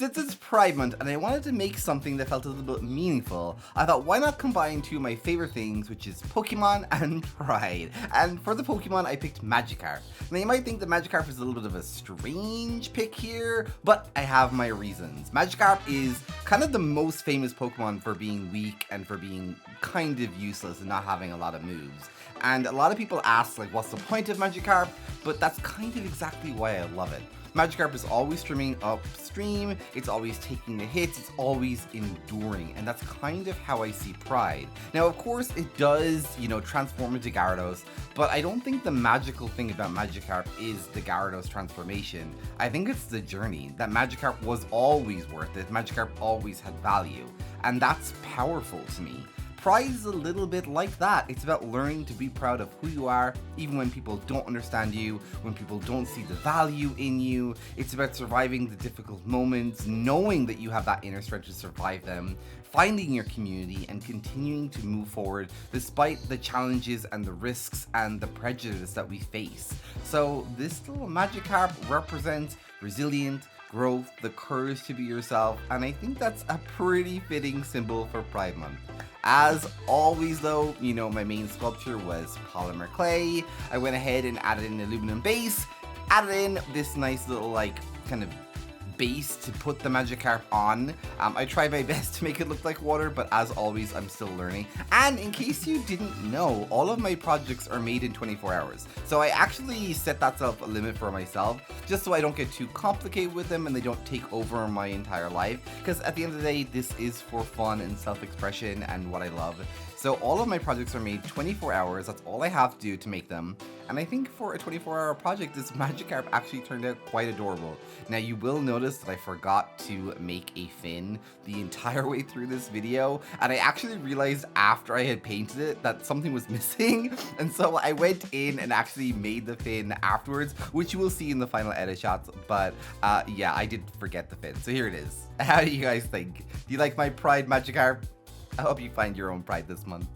Since it's Pride Month and I wanted to make something that felt a little bit meaningful, I thought why not combine two of my favorite things, which is Pokemon and Pride. And for the Pokemon, I picked Magikarp. Now you might think that Magikarp is a little bit of a strange pick here, but I have my reasons. Magikarp is kind of the most famous Pokemon for being weak and for being kind of useless and not having a lot of moves. And a lot of people ask, like, what's the point of Magikarp? But that's kind of exactly why I love it. Magikarp is always swimming upstream, it's always taking the hits, it's always enduring, and that's kind of how I see Pride. Now, of course, it does, transform into Gyarados, but I don't think the magical thing about Magikarp is the Gyarados transformation. I think it's the journey, that Magikarp was always worth it, Magikarp always had value, and that's powerful to me. Pride is a little bit like that. It's about learning to be proud of who you are, even when people don't understand you, when people don't see the value in you. It's about surviving the difficult moments, knowing that you have that inner strength to survive them, finding your community, and continuing to move forward despite the challenges and the risks and the prejudice that we face. So this little Magikarp represents resilience, growth, the courage to be yourself, and I think that's a pretty fitting symbol for Pride Month. As always though, my main sculpture was polymer clay. I went ahead and added an aluminum base, added in this nice little kind of base to put the Magikarp on. I tried my best to make it look like water, but as always, I'm still learning. And in case you didn't know, all of my projects are made in 24 hours. So I actually set that self-limit for myself, just so I don't get too complicated with them and they don't take over my entire life. Because at the end of the day, this is for fun and self-expression and what I love. So all of my projects are made 24 hours, that's all I have to do to make them. And I think for a 24-hour project, this Magikarp actually turned out quite adorable. Now you will notice that I forgot to make a fin the entire way through this video, and I actually realized after I had painted it that something was missing, and so I went in and actually made the fin afterwards, which you will see in the final edit shots, but yeah, I did forget the fin, so here it is. How do you guys think? Do you like my Pride Magikarp? I hope you find your own pride this month.